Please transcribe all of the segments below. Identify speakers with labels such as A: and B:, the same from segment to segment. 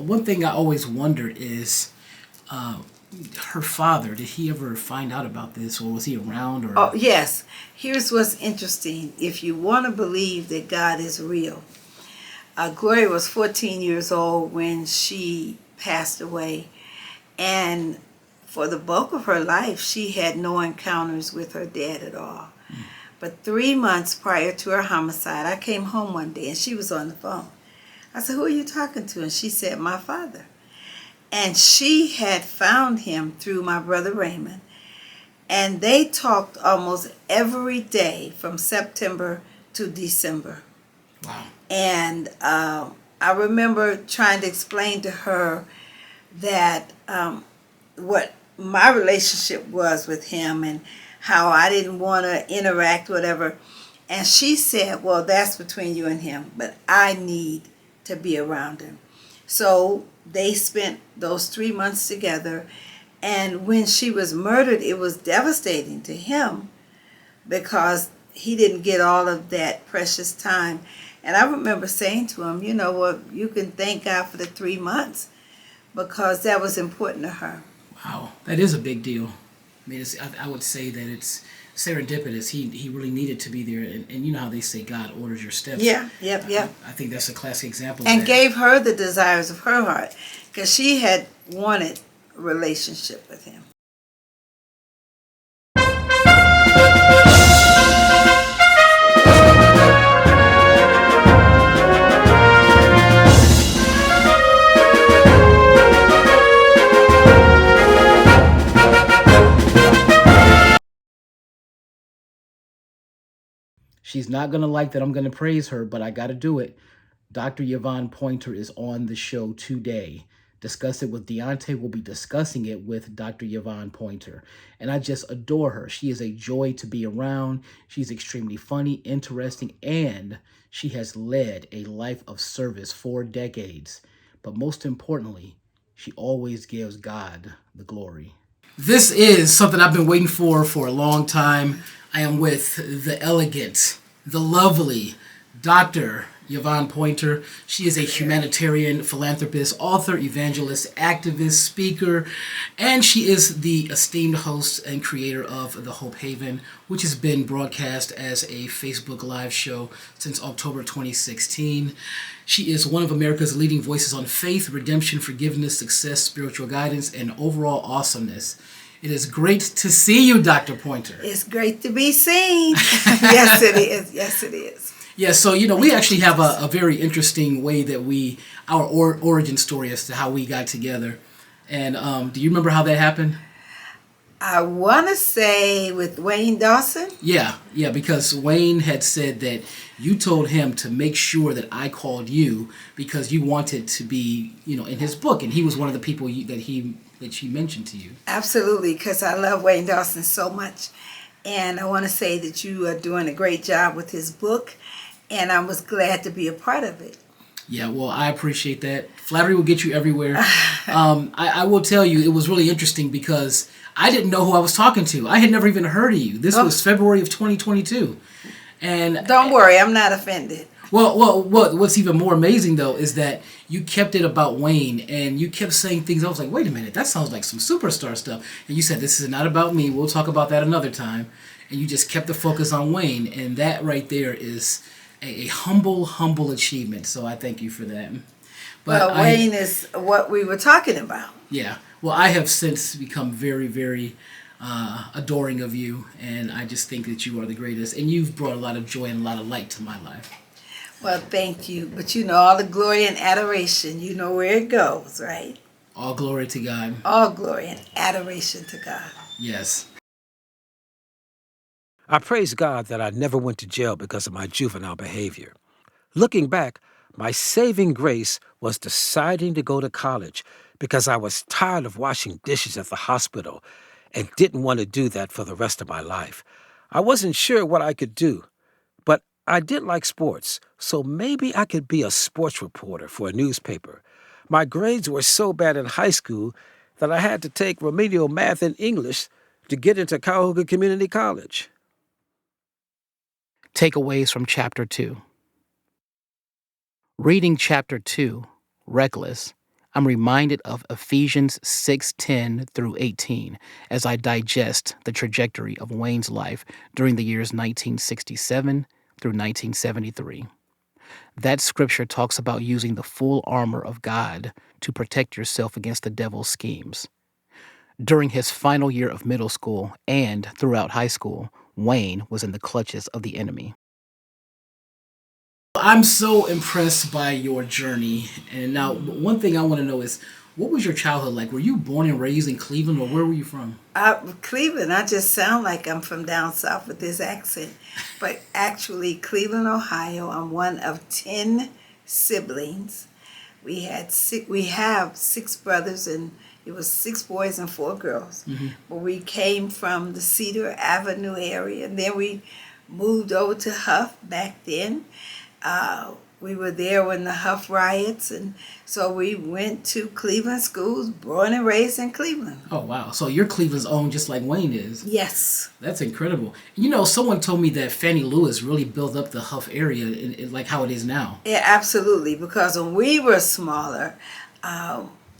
A: one thing I always wondered is her father. Did he ever find out about this, or was he around? Or
B: Oh, yes. Here's what's interesting. If you want to believe that God is real, Gloria was 14 years old when she passed away. And for the bulk of her life, she had no encounters with her dad at all. But 3 months prior to her homicide, I came home one day and she was on the phone. I said, "Who are you talking to?" And she said, "My father." And she had found him through my brother Raymond. And they talked almost every day from September to December.
A: wow,
B: And I remember trying to explain to her that what my relationship was with him and how I didn't want to interact, whatever. And she said, "Well, that's between you and him, but I need to be around him." So they spent those 3 months together. And when she was murdered, it was devastating to him because he didn't get all of that precious time. And I remember saying to him, "You know what, you can thank God for the 3 months because that was important to her."
A: wow, that is a big deal. I mean, I would say that it's serendipitous. He really needed to be there, and you know how they say God orders your steps.
B: Yeah, yep.
A: I think that's a classic example of
B: And
A: that.
B: gave her the desires of her heart because she had wanted a relationship with him.
A: She's not going to like that I'm going to praise her, but I got to do it. Dr. Yvonne Pointer is on the show today. Discuss It with Deante will be discussing it with Dr. Yvonne Pointer. And I just adore her. She is a joy to be around. She's extremely funny, interesting, and she has led a life of service for decades. But most importantly, she always gives God the glory. This is something I've been waiting for a long time. I am with the elegant, the lovely Dr. Yvonne Pointer. She is a humanitarian, philanthropist, author, evangelist, activist, speaker, and she is the esteemed host and creator of The Hope Haven, which has been broadcast as a Facebook Live show since October 2016. She is one of America's leading voices on faith, redemption, forgiveness, success, spiritual guidance, and overall awesomeness. It is great to see you, Dr. Pointer.
B: It's great to be seen. Yes, it is. Yes, it is.
A: Yeah, so, we actually have a very interesting way that our origin story as to how we got together. And do you remember how that happened?
B: I want to say with Wayne Dawson.
A: Yeah, because Wayne had said that you told him to make sure that I called you because you wanted to be, in his book, and he was one of the people that she mentioned to you.
B: Absolutely, because I love Wayne Dawson so much. And I want to say that you are doing a great job with his book, and I was glad to be a part of it.
A: Yeah, well, I appreciate that. Flattery will get you everywhere. I will tell you, it was really interesting because I didn't know who I was talking to. I had never even heard of you. This was February of 2022. And
B: don't worry, I'm not offended.
A: Well, what's even more amazing, though, is that you kept it about Wayne, and you kept saying things. I was like, wait a minute, that sounds like some superstar stuff. And you said, this is not about me. We'll talk about that another time. And you just kept the focus on Wayne, and that right there is a humble achievement. So I thank you for that.
B: But Wayne is what we were talking about.
A: Yeah. Well, I have since become very, very adoring of you, and I just think that you are the greatest. And you've brought a lot of joy and a lot of light to my life.
B: Well, thank you. But all the glory and adoration, you know where it goes, right?
A: All glory to God.
B: All glory and adoration to God.
A: Yes.
C: I praise God that I never went to jail because of my juvenile behavior. Looking back, my saving grace was deciding to go to college because I was tired of washing dishes at the hospital and didn't want to do that for the rest of my life. I wasn't sure what I could do, but I did like sports, so maybe I could be a sports reporter for a newspaper. My grades were so bad in high school that I had to take remedial math and English to get into Cuyahoga Community College.
A: Takeaways from Chapter 2. Reading Chapter 2, Reckless, I'm reminded of Ephesians 6:10 through 18 as I digest the trajectory of Wayne's life during the years 1967 through 1973. That scripture talks about using the full armor of God to protect yourself against the devil's schemes. During his final year of middle school and throughout high school, Wayne was in the clutches of the enemy. I'm so impressed by your journey. And now, one thing I want to know is, what was your childhood like? Were you born and raised in Cleveland, or where were you from?
B: Cleveland, I just sound like I'm from down south with this accent. But actually, Cleveland, Ohio, I'm one of 10 siblings. We have 6 brothers, and it was 6 boys and 4 girls. But we came from the Cedar Avenue area, and then we moved over to Huff back then. We were there when the Huff riots, and so we went to Cleveland schools, born and raised in Cleveland.
A: Oh, wow. So you're Cleveland's own, just like Wayne is.
B: Yes.
A: That's incredible. You know, someone told me that Fannie Lewis really built up the Huff area like how it is now.
B: Yeah, absolutely. Because when we were smaller,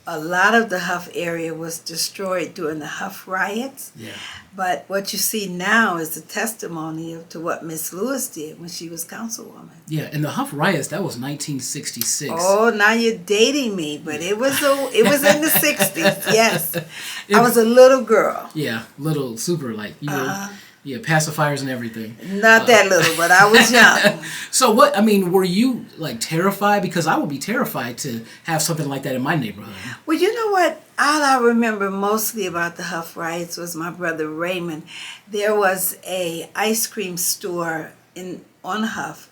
B: a lot of the Huff area was destroyed during the Huff riots.
A: Yeah.
B: But what you see now is the testimony to what Miss Lewis did when she was councilwoman.
A: Yeah, and the Huff riots, that was 1966.
B: Oh, now you're dating me, but it was in the 60s. Yes, I was a little girl.
A: Yeah, little, super, like, you know, yeah, pacifiers and everything.
B: Not that little, but I was young.
A: So what, I mean, were you, like, terrified? Because I would be terrified to have something like that in my neighborhood.
B: Well, you know what? All I remember mostly about the Huff riots was my brother Raymond. There was a ice cream store on Huff,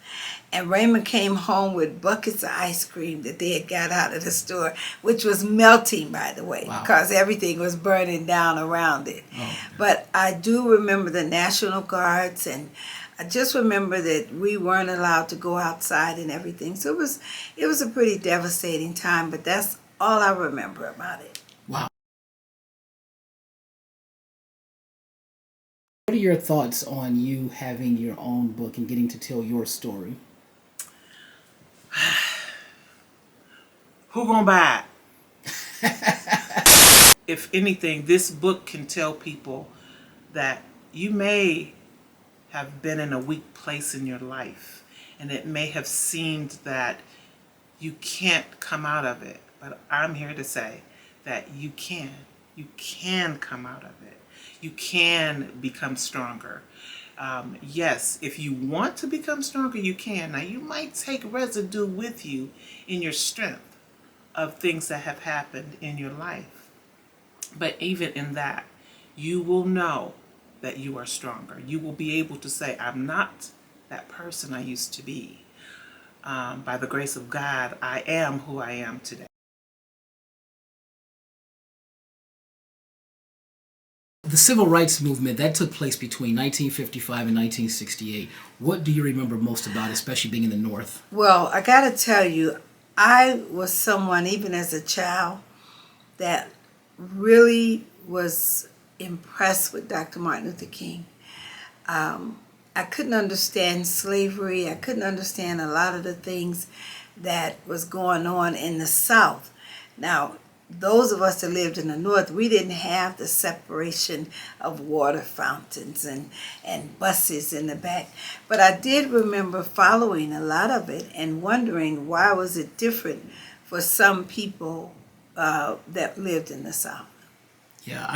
B: and Raymond came home with buckets of ice cream that they had got out of the store, which was melting, by the way,
A: Wow.
B: because everything was burning down around it.
A: Oh.
B: But I do remember the National Guards, and I just remember that we weren't allowed to go outside and everything. So it was a pretty devastating time, but that's all I remember about it.
A: Wow. What are your thoughts on you having your own book and getting to tell your story?
D: Who gonna buy it? If anything, this book can tell people that you may have been in a weak place in your life, and it may have seemed that you can't come out of it. But I'm here to say that you can. You can come out of it. You can become stronger. Yes, if you want to become stronger, you can. Now, you might take residue with you in your strength of things that have happened in your life. But even in that, you will know that you are stronger. You will be able to say, I'm not that person I used to be. By the grace of God, I am who I am today.
A: The civil rights movement, that took place between 1955 and 1968. What do you remember most about, especially being in the North?
B: Well, I got to tell you, I was someone, even as a child, that really was impressed with Dr. Martin Luther King. I couldn't understand slavery. I couldn't understand a lot of the things that was going on in the South. Now, those of us that lived in the North, we didn't have the separation of water fountains and buses in the back. But I did remember following a lot of it and wondering why was it different for some people that lived in the South.
A: Yeah,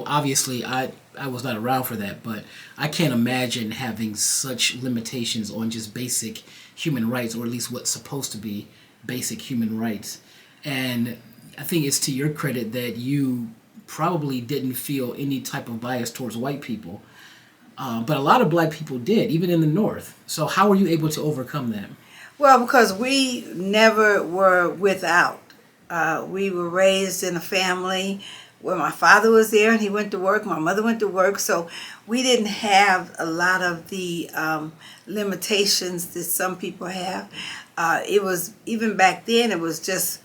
A: obviously I was not around for that, but I can't imagine having such limitations on just basic human rights, or at least what's supposed to be basic human rights. And I think it's to your credit that you probably didn't feel any type of bias towards white people. But a lot of black people did, even in the North. So how were you able to overcome that?
B: Well, because we never were without. We were raised in a family where my father was there and he went to work, my mother went to work, so we didn't have a lot of the limitations that some people have. It was, even back then, it was just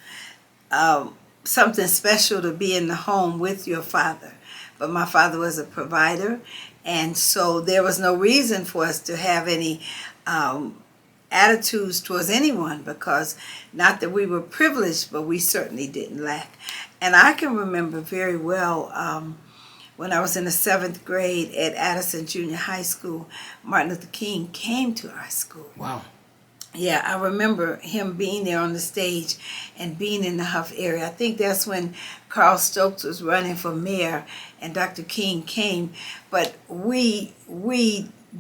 B: something special to be in the home with your father. But my father was a provider, and so there was no reason for us to have any attitudes towards anyone, because not that we were privileged, but we certainly didn't lack. And I can remember very well when I was in the 7th grade at Addison Junior High School, Martin Luther King came to our school.
A: Wow.
B: Yeah, I remember him being there on the stage and being in the Huff area. I think that's when Carl Stokes was running for mayor and Dr. King came. But we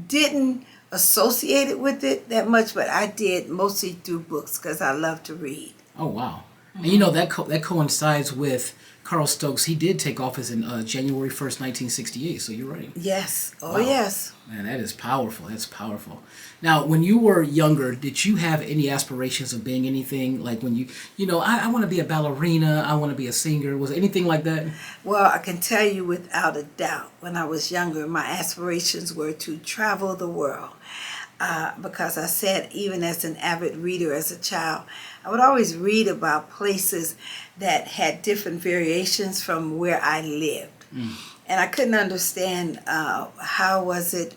B: didn't associate it with it that much, but I did mostly through books because I love to read.
A: Oh, wow. And you know, that coincides with Carl Stokes. He did take office in January 1st, 1968, so you're right.
B: Yes. Oh,
A: Wow.
B: yes.
A: Man, that is powerful. That's powerful. Now, when you were younger, did you have any aspirations of being anything? Like when I want to be a ballerina, I want to be a singer. Was it anything like that?
B: Well, I can tell you without a doubt, when I was younger, my aspirations were to travel the world. Because I said, even as an avid reader as a child, I would always read about places that had different variations from where I lived. And I couldn't understand how was it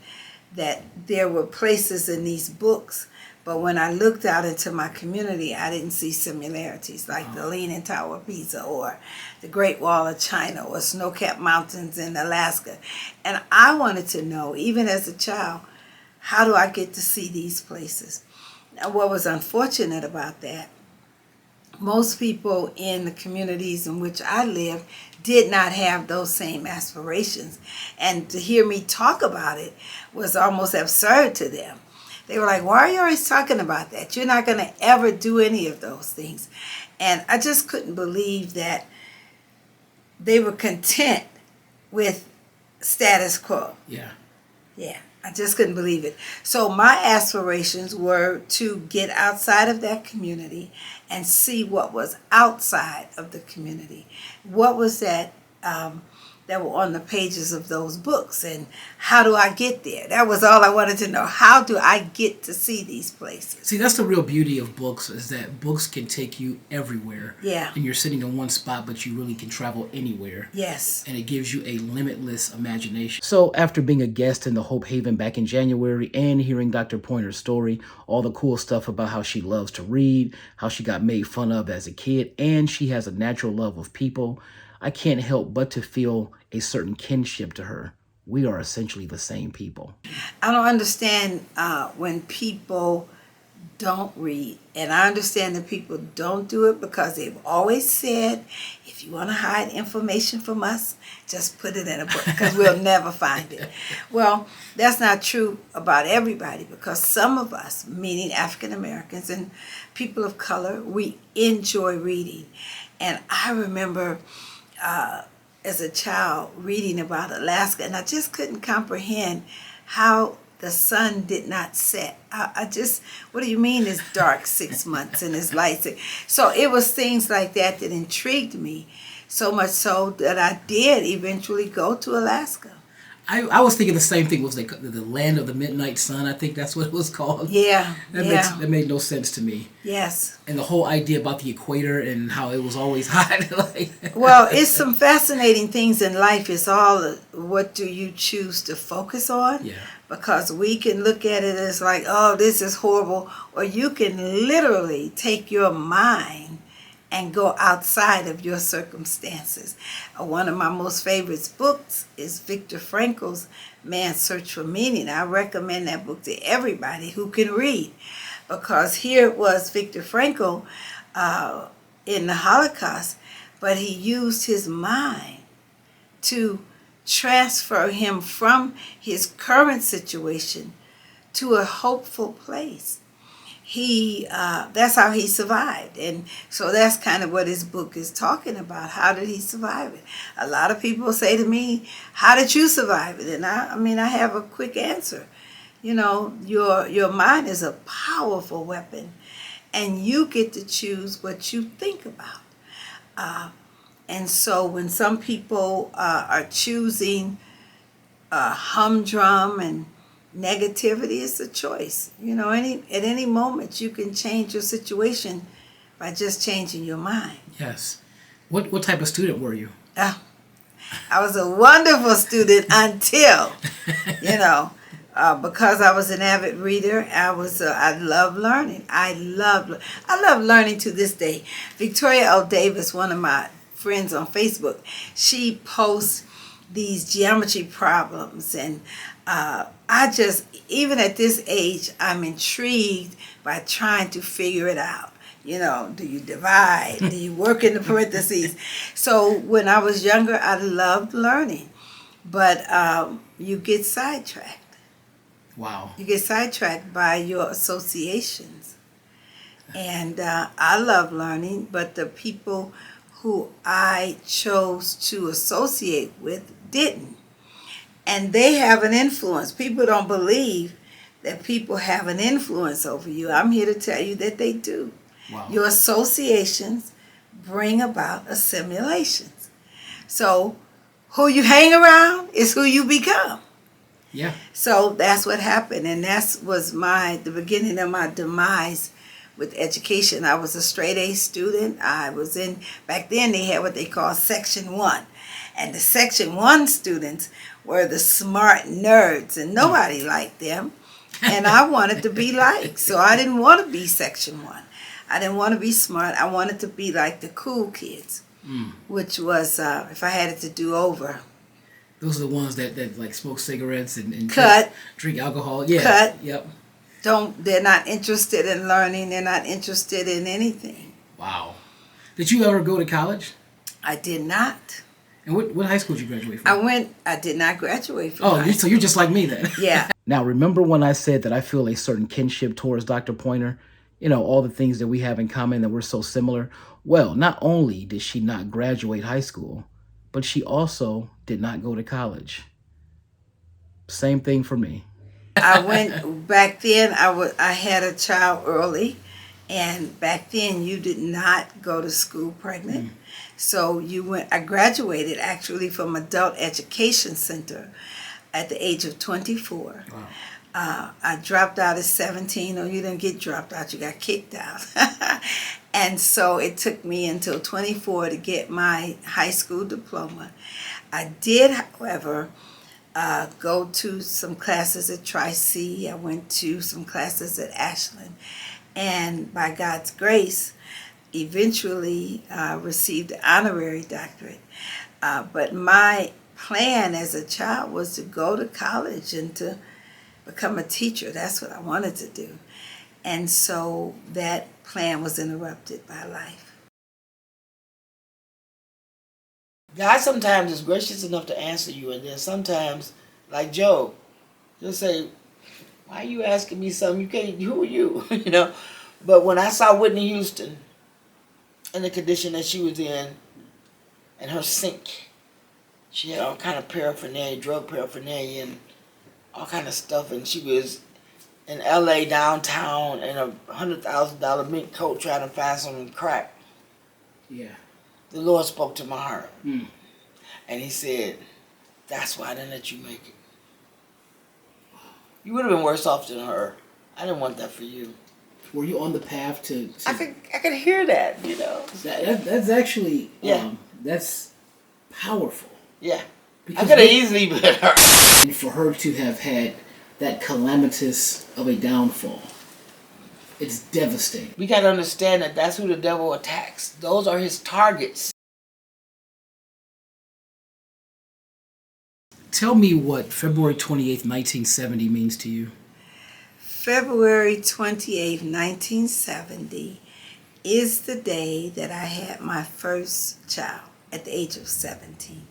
B: that there were places in these books, but when I looked out into my community, I didn't see similarities, like the Leaning Tower of Pisa or the Great Wall of China or snow-capped mountains in Alaska. And I wanted to know, even as a child, how do I get to see these places? Now, what was unfortunate about that, most people in the communities in which I lived did not have those same aspirations. And to hear me talk about it was almost absurd to them. They were like, why are you always talking about that? You're not going to ever do any of those things. And I just couldn't believe that they were content with status quo.
A: Yeah.
B: Yeah, I just couldn't believe it. So my aspirations were to get outside of that community and see what was outside of the community. What was that that were on the pages of those books, and how do I get there? That was all I wanted to know. How do I get to see these places?
A: See, that's the real beauty of books, is that books can take you everywhere.
B: Yeah.
A: And you're sitting in one spot, but you really can travel anywhere.
B: Yes.
A: And it gives you a limitless imagination. So after being a guest in the Hope Haven back in January and hearing Dr. Pointer's story, all the cool stuff about how she loves to read, how she got made fun of as a kid, and she has a natural love of people, I can't help but to feel a certain kinship to her. We are essentially the same people.
B: I don't understand when people don't read. And I understand that people don't do it because they've always said, if you want to hide information from us, just put it in a book because we'll never find it. Well, that's not true about everybody, because some of us, meaning African Americans and people of color, we enjoy reading. And I remember as a child reading about Alaska, and I just couldn't comprehend how the sun did not set. I just, what do you mean it's dark 6 months and it's light? So it was things like that that intrigued me, so much so that I did eventually go to Alaska.
A: I was thinking the same thing. Was the land of the midnight sun? I think that's what it was called.
B: Yeah,
A: That made no sense to me.
B: Yes.
A: And the whole idea about the equator and how it was always hot.
B: Well, it's some fascinating things in life. It's all what do you choose to focus on?
A: Yeah.
B: Because we can look at it as like, oh, this is horrible. Or you can literally take your mind and go outside of your circumstances. One of my most favorite books is Viktor Frankl's Man's Search for Meaning. I recommend that book to everybody who can read, because here it was Viktor Frankl in the Holocaust, but he used his mind to transfer him from his current situation to a hopeful place. That's how he survived. And so that's kind of what his book is talking about. How did he survive it? A lot of people say to me, how did you survive it? And I have a quick answer. You know, your mind is a powerful weapon, and you get to choose what you think about. And so when some people are choosing humdrum and negativity, is a choice. You know, at any moment you can change your situation by just changing your mind.
A: Yes. What type of student were you?
B: I was a wonderful student until, because I was an avid reader, I love learning. I love learning to this day. Victoria L. Davis, one of my friends on Facebook, she posts these geometry problems, and I just, even at this age, I'm intrigued by trying to figure it out. You know, do you divide? Do you work in the parentheses? So when I was younger, I loved learning, but you get sidetracked.
A: Wow.
B: You get sidetracked by your associations. And I love learning, but the people who I chose to associate with didn't. And they have an influence. People don't believe that people have an influence over you. I'm here to tell you that they do.
A: Wow.
B: Your associations bring about assimilations. So who you hang around is who you become.
A: Yeah.
B: So that's what happened, and that was the beginning of my demise with education. I was a straight A student. Back then they had what they call Section 1. And the Section 1 students were the smart nerds, and nobody liked them. And I wanted to be like, so I didn't want to be Section 1. I didn't want to be smart. I wanted to be like the cool kids, which was, if I had it to do over.
A: Those are the ones that like smoke cigarettes and
B: Cut.
A: drink alcohol. Yeah.
B: Cut.
A: Yep.
B: They're not interested in learning. They're not interested in anything.
A: Wow. Did you ever go to college?
B: I did not.
A: And what high school did you graduate from?
B: I did not graduate from
A: Oh,
B: high
A: so you're just like me then.
B: Yeah.
A: Now, remember when I said that I feel a certain kinship towards Dr. Pointer? You know, all the things that we have in common, that we're so similar. Well, not only did she not graduate high school, but she also did not go to college. Same thing for me.
B: I went back then. I had a child early, and back then you did not go to school pregnant. So I graduated actually from Adult Education Center at the age of 24.
A: Wow.
B: I dropped out at 17. No, you didn't get dropped out. You got kicked out. And so it took me until 24 to get my high school diploma. I did, however, go to some classes at Tri-C. I went to some classes at Ashland. And by God's grace, eventually received an honorary doctorate. But my plan as a child was to go to college and to become a teacher. That's what I wanted to do. And so that plan was interrupted by life.
E: God sometimes is gracious enough to answer you, and then sometimes, like Job, he'll say, "Why are you asking me something? You can't. Who are you?" You know. But when I saw Whitney Houston in the condition that she was in, and her sink, she had all kind of paraphernalia, drug paraphernalia, and all kind of stuff, and she was in L.A. downtown in a $100,000 mink coat trying to find some crack.
A: Yeah.
E: The Lord spoke to my heart.
A: Mm.
E: And he said, "That's why I didn't let you make it. You would have been worse off than her. I didn't want that for you."
A: Were you on the path to
E: I could hear that, you know.
A: that's actually
E: Yeah.
A: That's powerful.
E: Yeah.
A: Because
E: I could have easily been her.
A: and for her to have had that calamitous of a downfall, it's devastating.
E: We got to understand that that's who the devil attacks. Those are his targets.
A: Tell me what February 28th, 1970 means to you.
B: February 28th, 1970 is the day that I had my first child at the age of 17.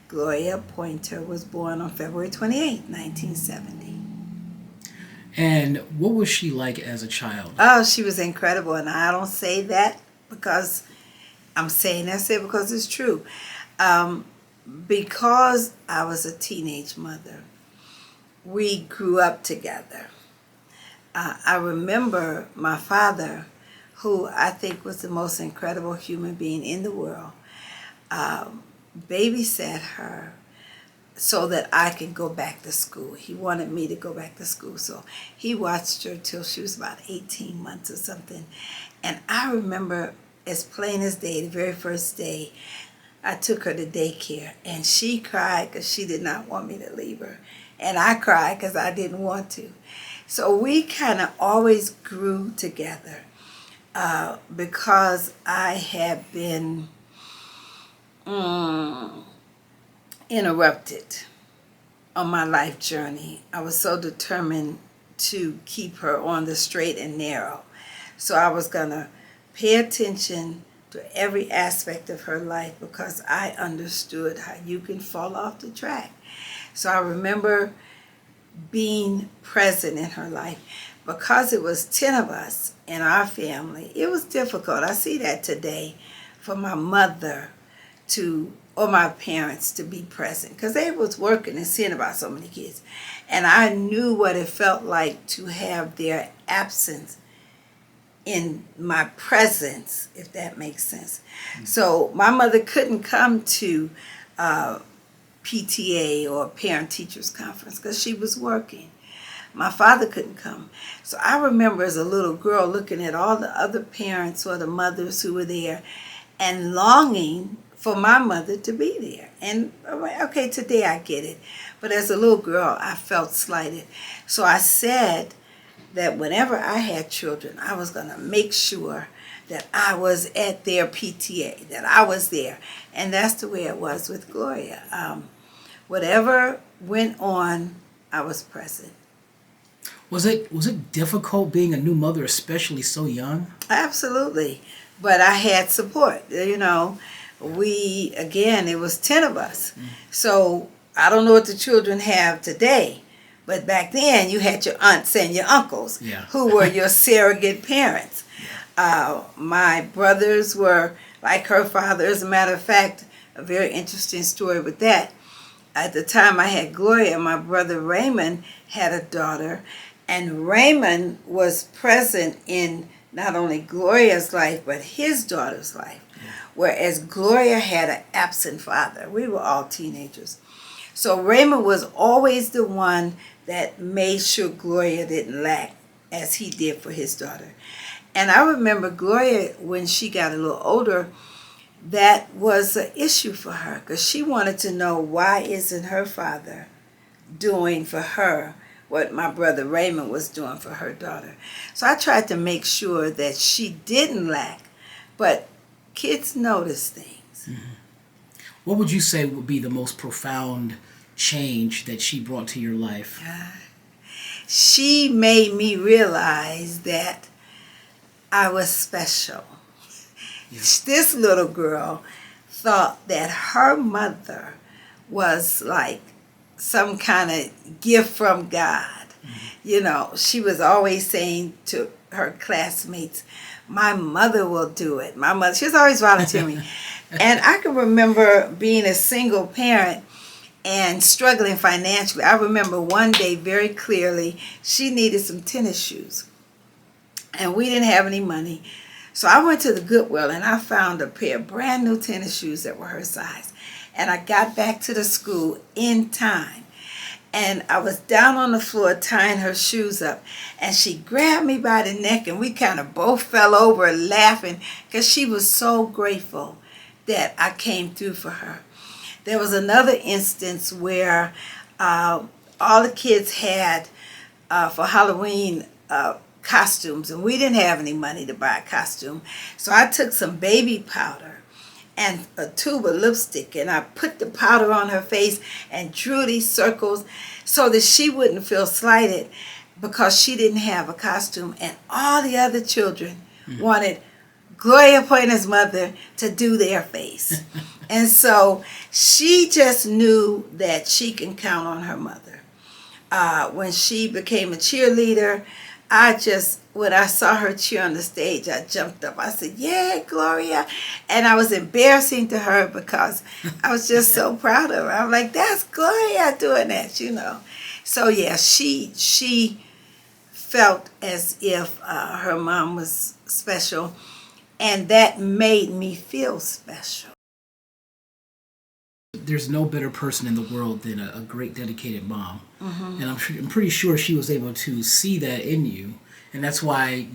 B: Gloria Pointer was born on February 28th, 1970.
A: And what was she like as a child?
B: Oh, she was incredible, and I don't say that because I'm saying that because it's true. Because I was a teenage mother, we grew up together. I remember my father, who I think was the most incredible human being in the world, babysat her so that I could go back to school. He wanted me to go back to school, so he watched her till she was about 18 months or something. And I remember as plain as day, the very first day, I took her to daycare, and she cried because she did not want me to leave her. and I cried because I didn't want to. So we kind of always grew together because I had been interrupted on my life journey. I was so determined to keep her on the straight and narrow. So I was going to pay attention to every aspect of her life because I understood how you can fall off the track. So I remember being present in her life. Because it was 10 of us in our family, it was difficult. I see that today for my mother or my parents to be present because they was working and seeing about so many kids. And I knew what it felt like to have their absence in my presence, if that makes sense. So my mother couldn't come to PTA or parent teachers conference because she was working. My father couldn't come. So I remember as a little girl looking at all the other parents or the mothers who were there and longing for my mother to be there. And okay, today I get it. But as a little girl, I felt slighted. So I said that whenever I had children, I was going to make sure that I was at their PTA, that I was there. And that's the way it was with Gloria. Whatever went on, I was present.
A: Was it difficult being a new mother, especially so young?
B: Absolutely. But I had support. You know, it was 10 of us. So I don't know what the children have today. But back then, you had your aunts and your uncles who were your surrogate parents. My brothers were like her father. As a matter of fact, a very interesting story with that. At the time I had Gloria, my brother Raymond had a daughter, and Raymond was present in not only Gloria's life, but his daughter's life. Whereas Gloria had an absent father. We were all teenagers. So Raymond was always the one that made sure Gloria didn't lack as he did for his daughter. And I remember Gloria, when she got a little older, that was an issue for her because she wanted to know why isn't her father doing for her what my brother Raymond was doing for her daughter. So I tried to make sure that she didn't lack, but kids notice things.
A: What would you say would be the most profound change that she brought to your life?
B: She made me realize that I was special. This little girl thought that her mother was like some kind of gift from God. You know, she was always saying to her classmates, my mother will do it. My mother, she was always volunteering. And I can remember being a single parent and struggling financially. I remember one day very clearly, she needed some tennis shoes. And we didn't have any money. So I went to the Goodwill and I found a pair of brand new tennis shoes that were her size. And I got back to the school in time. And I was down on the floor tying her shoes up. And she grabbed me by the neck and we kind of both fell over laughing because she was so grateful that I came through for her. There was another instance where all the kids had for Halloween costumes, and we didn't have any money to buy a costume. So I took some baby powder and a tube of lipstick, and I put the powder on her face and drew these circles so that she wouldn't feel slighted because she didn't have a costume. And all the other children wanted Gloria Pointer's mother to do their face. And so she just knew that she can count on her mother. When she became a cheerleader, when I saw her cheer on the stage, I jumped up. I said, yeah, Gloria. And I was embarrassing to her because I was just so proud of her. I'm like, that's Gloria doing that, you know. So, yeah, she felt as if her mom was special, and that made me feel special.
A: There's no better person in the world than a great dedicated mom. And I'm pretty sure she was able to see that in you And that's why,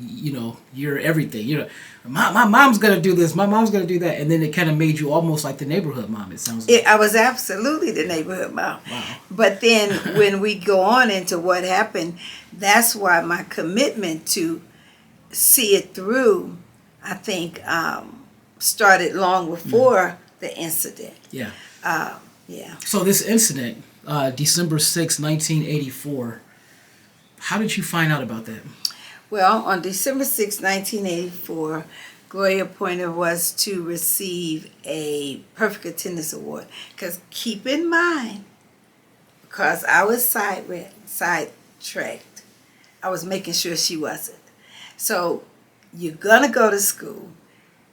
A: you're everything. My mom's gonna do this, my mom's gonna do that, and then it kind of made you almost like the neighborhood mom. It sounds like.
B: I was absolutely the neighborhood mom.
A: Wow.
B: But then when we go on into what happened, that's why my commitment to see it through, I think, started long before the incident.
A: Yeah.
B: Yeah.
A: So this incident, December 6, 1984, how did you find out about that?
B: Well, on December 6, 1984, Gloria Pointer was to receive a Perfect Attendance Award. Because keep in mind, because I was sidetracked, I was making sure she wasn't. So you're going to go to school.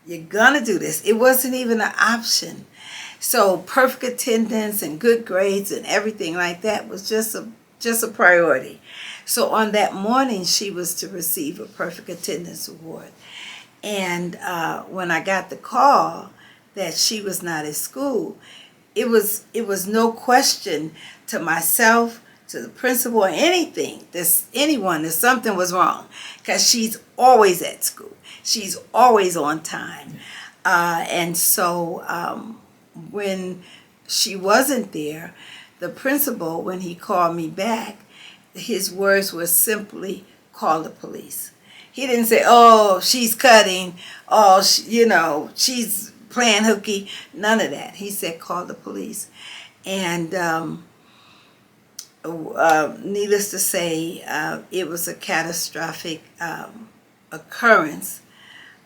B: You're going to do this. It wasn't even an option. So perfect attendance and good grades and everything like that was just a priority. So on that morning, she was to receive a Perfect Attendance Award. And when I got the call that she was not at school, it was no question to myself, to the principal, or anyone that something was wrong, because she's always at school. She's always on time. And so when she wasn't there, the principal, when he called me back, his words were simply, call the police. He didn't say, oh, she's cutting, oh, she's playing hooky, none of that. He said, call the police. And needless to say, it was a catastrophic occurrence.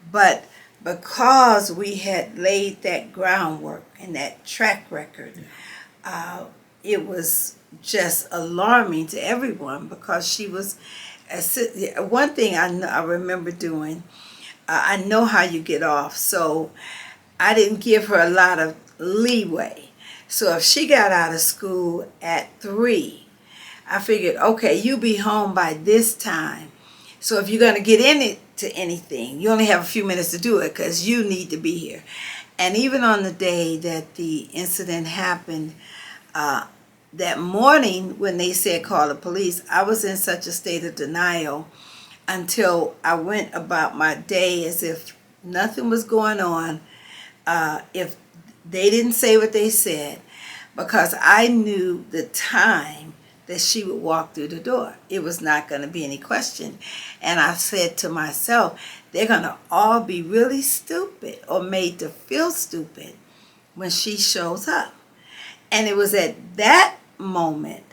B: But because we had laid that groundwork and that track record, it was just alarming to everyone, because she was, one thing I remember doing, I know how you get off, so I didn't give her a lot of leeway. So if she got out of school at 3, I figured, okay, you be home by this time. So if you're going to get into anything, you only have a few minutes to do it, because you need to be here. And even on the day that the incident happened, that morning when they said call the police, I was in such a state of denial until I went about my day as if nothing was going on. If they didn't say what they said, because I knew the time that she would walk through the door. It was not going to be any question. And I said to myself, they're going to all be really stupid or made to feel stupid when she shows up. And it was at that moment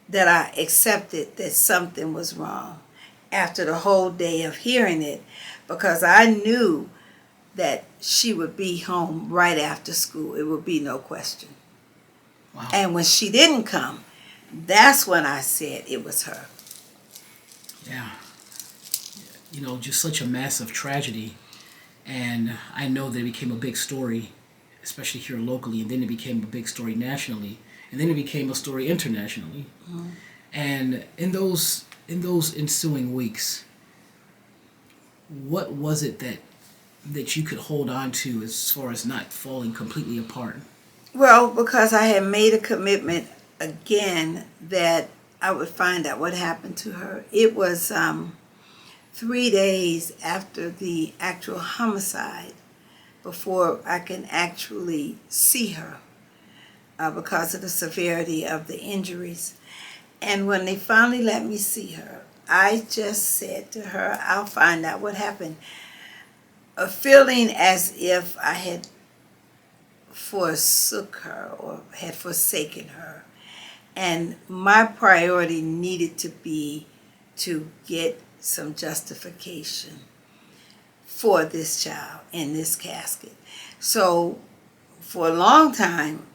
B: that I accepted that something was wrong after the whole day of hearing it, because I knew that she would be home right after school. It would be no question.
A: Wow.
B: And when she didn't come, that's when I said it was her.
A: Yeah. Just such a massive tragedy. And I know that it became a big story, especially here locally, and then it became a big story nationally, and then it became a story internationally. Mm-hmm. And in those ensuing weeks, what was it that you could hold on to as far as not falling completely apart?
B: Well, because I had made a commitment again that I would find out what happened to her. It was 3 days after the actual homicide before I can actually see her, because of the severity of the injuries. And when they finally let me see her, I just said to her, I'll find out what happened. A feeling as if I had forsook her or had forsaken her. And my priority needed to be to get some justification for this child in this casket. So for a long time,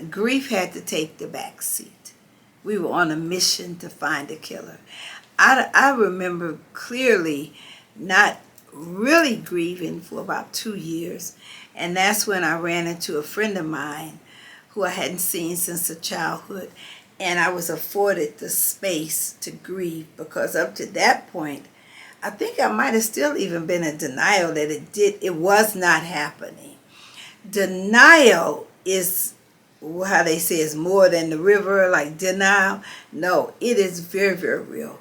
B: grief had to take the back seat. We were on a mission to find a killer. I remember clearly not really grieving for about 2 years. And that's when I ran into a friend of mine who I hadn't seen since her childhood. And I was afforded the space to grieve, because up to that point, I think I might have still even been in denial that it was not happening. Denial is, how they say, is more than the river, like denial. No, it is very, very real.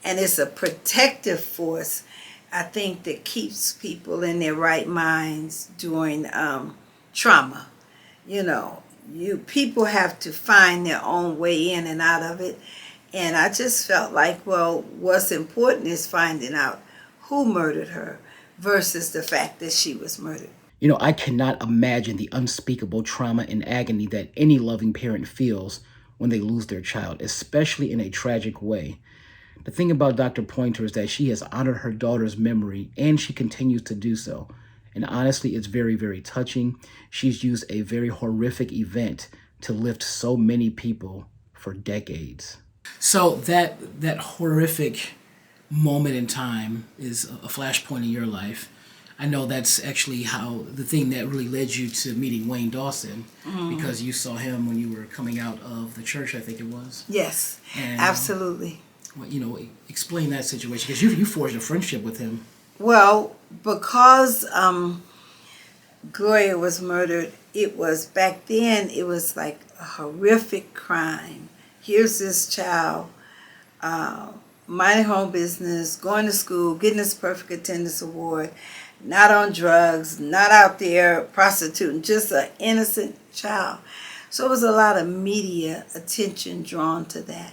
B: And it's a protective force, I think, that keeps people in their right minds during trauma. You know, people have to find their own way in and out of it. And I just felt like, well, what's important is finding out who murdered her versus the fact that she was murdered.
A: You know, I cannot imagine the unspeakable trauma and agony that any loving parent feels when they lose their child, especially in a tragic way. The thing about Dr. Pointer is that she has honored her daughter's memory and she continues to do so. And honestly, it's very, very touching. She's used a very horrific event to lift so many people for decades. So that horrific moment in time is a flashpoint in your life. I know that's actually how the thing that really led you to meeting Wayne Dawson, because you saw him when you were coming out of the church, I think it was.
B: Yes,
A: And,
B: absolutely.
A: Well, you know, explain that situation, because you forged a friendship with him.
B: Well, because Gloria was murdered, it was back then, it was like a horrific crime. Here's this child, minding her own business, going to school, getting this perfect attendance award, not on drugs, not out there prostituting, just an innocent child. So it was a lot of media attention drawn to that.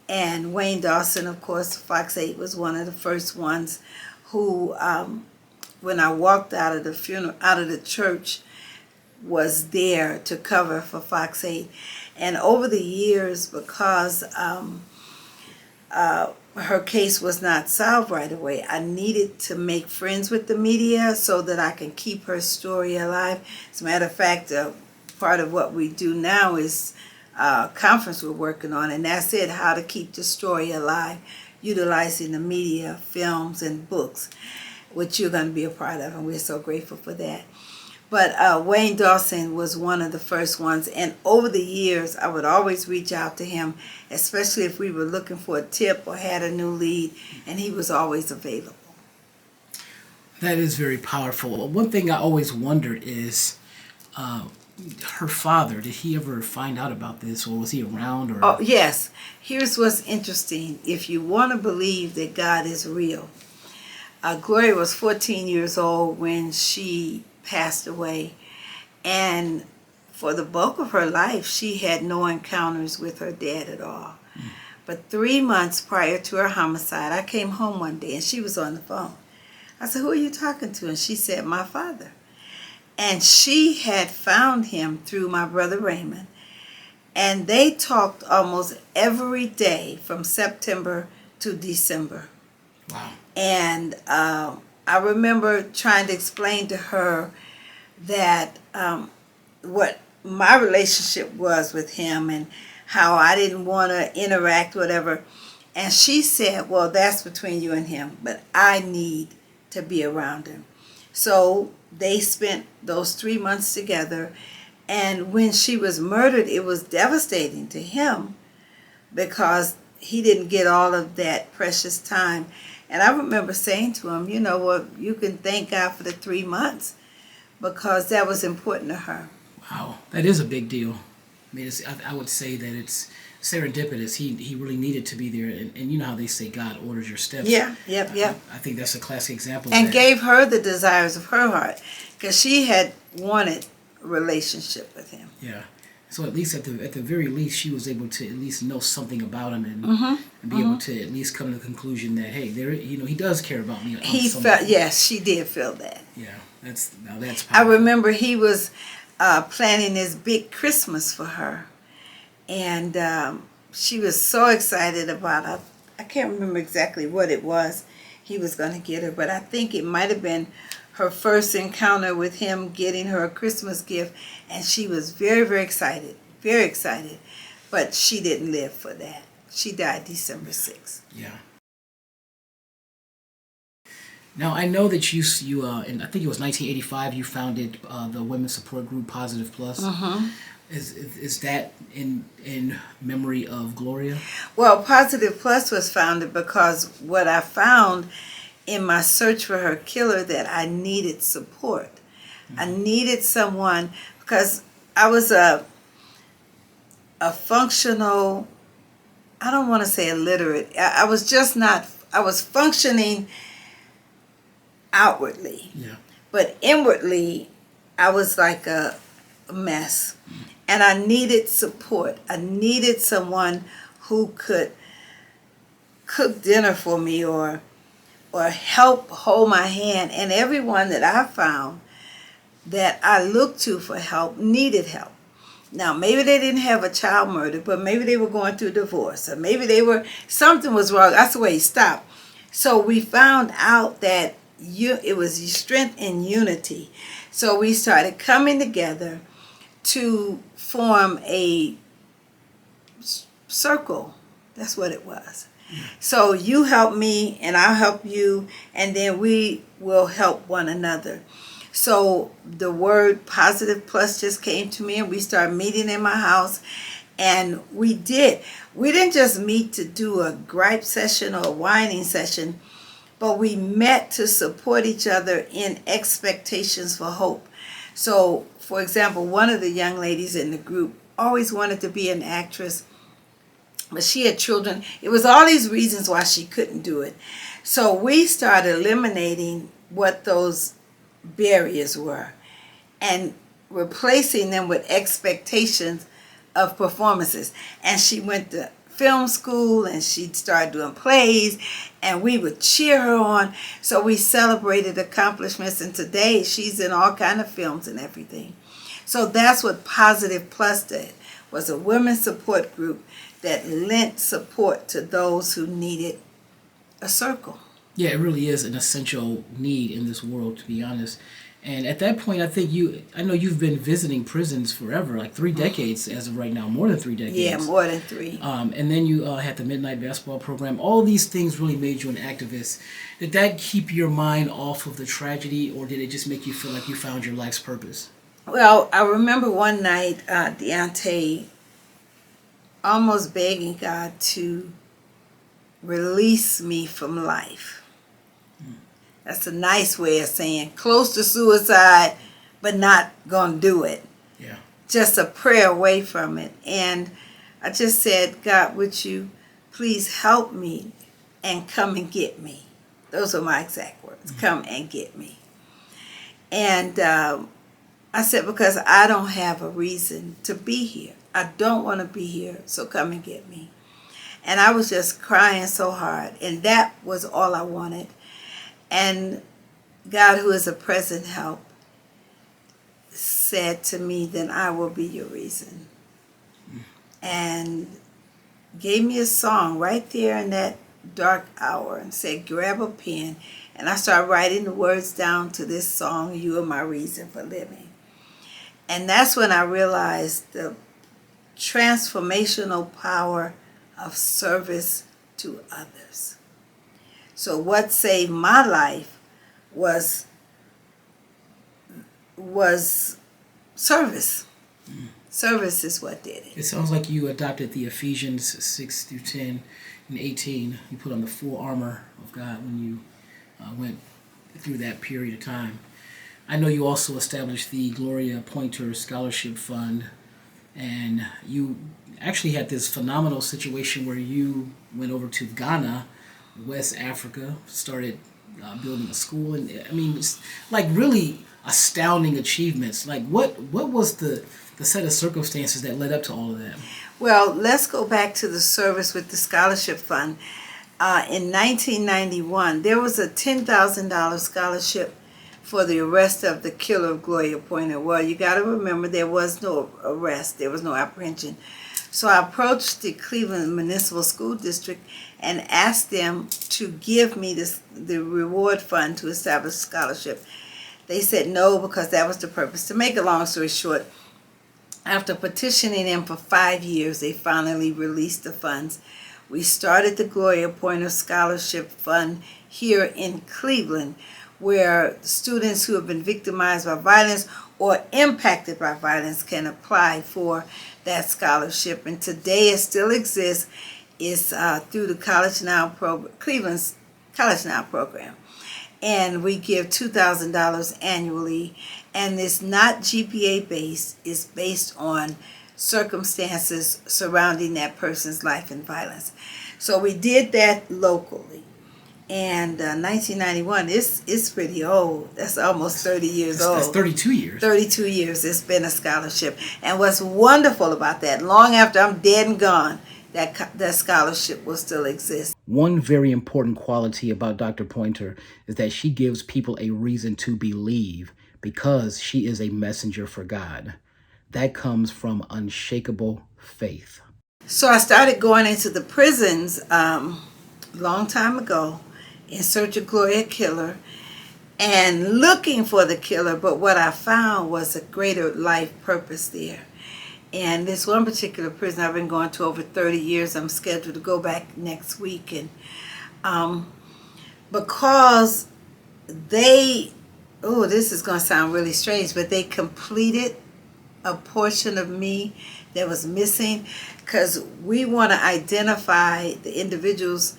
B: And Wayne Dawson, of course, Fox 8 was one of the first ones who, when I walked out of the funeral, out of the church, was there to cover for Fox 8. And over the years, because her case was not solved right away, I needed to make friends with the media so that I can keep her story alive. As a matter of fact, part of what we do now is a conference we're working on, and that's it, how to keep the story alive, utilizing the media, films, and books, which you're going to be a part of, and we're so grateful for that. But Wayne Dawson was one of the first ones, and over the years, I would always reach out to him, especially if we were looking for a tip or had a new lead, and he was always available.
A: That is very powerful. One thing I always wondered is her father. Did he ever find out about this, or was he around? Or
B: Oh, yes. Here's what's interesting. If you want to believe that God is real, Gloria was 14 years old when she passed away, and for the bulk of her life she had no encounters with her dad at all. But 3 months prior to her homicide, I came home one day and she was on the phone. I said, "Who are you talking to?" And she said, "My father." And she had found him through my brother Raymond, and they talked almost every day from September to December.
A: wow.
B: And I remember trying to explain to her that what my relationship was with him and how I didn't want to interact, whatever. And she said, "Well, that's between you and him, but I need to be around him." So they spent those 3 months together. And when she was murdered, it was devastating to him because he didn't get all of that precious time. And I remember saying to him, "You know what, you can thank God for the 3 months because that was important to her."
A: Wow, that is a big deal. I mean, I would say that it's serendipitous. He really needed to be there, and you know how they say God orders your steps.
B: Yeah, yep.
A: I think that's a classic example.
B: And
A: of that.
B: gave her the desires of her heart because she had wanted a relationship with him.
A: Yeah. So at least at the very least, she was able to at least know something about him and be able to at least come to the conclusion that, hey, he does care about me.
B: He felt, yes, she did feel that.
A: Yeah, that's
B: I
A: powerful.
B: remember he was planning this big Christmas for her, and she was so excited about it. I can't remember exactly what it was he was going to get her, but I think it might have been her first encounter with him getting her a Christmas gift, and she was very, very excited, very excited. But she didn't live for that. She died December 6th.
A: Yeah. Now I know that you in I think it was 1985 you founded the women's support group Positive Plus. Is that in memory of Gloria?
B: Well, Positive Plus was founded because what I found in my search for her killer, that I needed support. I needed someone, because I was a functional I don't want to say illiterate. I was just not, I was functioning outwardly,
A: Yeah.
B: but inwardly, I was like a mess. And I needed support. I needed someone who could cook dinner for me or help hold my hand. And everyone that I found that I looked to for help needed help. Now, maybe they didn't have a child murder, but maybe they were going through divorce, or maybe something was wrong. I said, wait, stop. So we found out that it was strength in unity. So we started coming together to form a circle. That's what it was. So you help me and I'll help you, and then we will help one another. So the word Positive Plus just came to me, and we started meeting in my house. And we didn't just meet to do a gripe session or a whining session, but we met to support each other in expectations for hope. So, for example, one of the young ladies in the group always wanted to be an actress, but she had children. It was all these reasons why she couldn't do it. So we started eliminating what those barriers were and replacing them with expectations of performances. And she went to film school and she started doing plays, and we would cheer her on. So we celebrated accomplishments, and today she's in all kind of films and everything. So that's what Positive Plus did, was a women's support group that lent support to those who needed a circle.
A: Yeah, it really is an essential need in this world, to be honest. And at that point, I know you've been visiting prisons forever, like 3 decades as of right now, more than 3 decades.
B: Yeah, more than 3.
A: And then you had the Midnight Basketball program. All these things really made you an activist. Did that keep your mind off of the tragedy, or did it just make you feel like you found your life's purpose?
B: Well, I remember one night, Deante almost begging God to release me from life. That's a nice way of saying close to suicide, but not gonna do it.
A: Yeah.
B: Just a prayer away from it. And I just said, God, would you please help me and come and get me? Those are my exact words. Come and get me. And I said, because I don't have a reason to be here. I don't want to be here, so come and get me. And I was just crying so hard, and that was all I wanted. And God, who is a present help, said to me, then I will be your reason. And gave me a song right there in that dark hour and said, grab a pen. And I started writing the words down to this song, You Are My Reason for Living. And that's when I realized the transformational power of service to others. So what saved my life was service. Service is what did it.
A: It sounds like you adopted the Ephesians 6 through 10 and 18. You put on the full armor of God when you went through that period of time. I know you also established the Yvonne Pointer Scholarship Fund, and you actually had this phenomenal situation where you went over to Ghana, West Africa, started building a school, and I mean, it's like really astounding achievements. Like, what was the set of circumstances that led up to all of that?
B: Well, let's go back to the service with the scholarship fund. In 1991, there was a $10,000 scholarship for the arrest of the killer of Yvonne Pointer. Well, you got to remember there was no arrest, there was no apprehension. So I approached the Cleveland Municipal School District and asked them to give me the reward fund to establish a scholarship. They said no, because that was the purpose. To make a long story short, after petitioning them for 5 years, they finally released the funds. We started the Yvonne Pointer Scholarship Fund here in Cleveland, where students who have been victimized by violence or impacted by violence can apply for that scholarship. And today it still exists. It's through the Cleveland's College Now program. And we give $2,000 annually. And it's not GPA based. It's based on circumstances surrounding that person's life and violence. So we did that locally. And 1991, it's pretty old. That's almost 30 years old.
A: That's 32 years.
B: 32 years it's been a scholarship. And what's wonderful about that, long after I'm dead and gone, that scholarship will still exist.
A: One very important quality about Dr. Pointer is that she gives people a reason to believe because she is a messenger for God. That comes from unshakable faith.
B: So I started going into the prisons long time ago in search of Gloria Killer and looking for the killer, but what I found was a greater life purpose there. And this one particular prison I've been going to over 30 years. I'm scheduled to go back next week. And because they, this is going to sound really strange, but they completed a portion of me that was missing, because we want to identify the individuals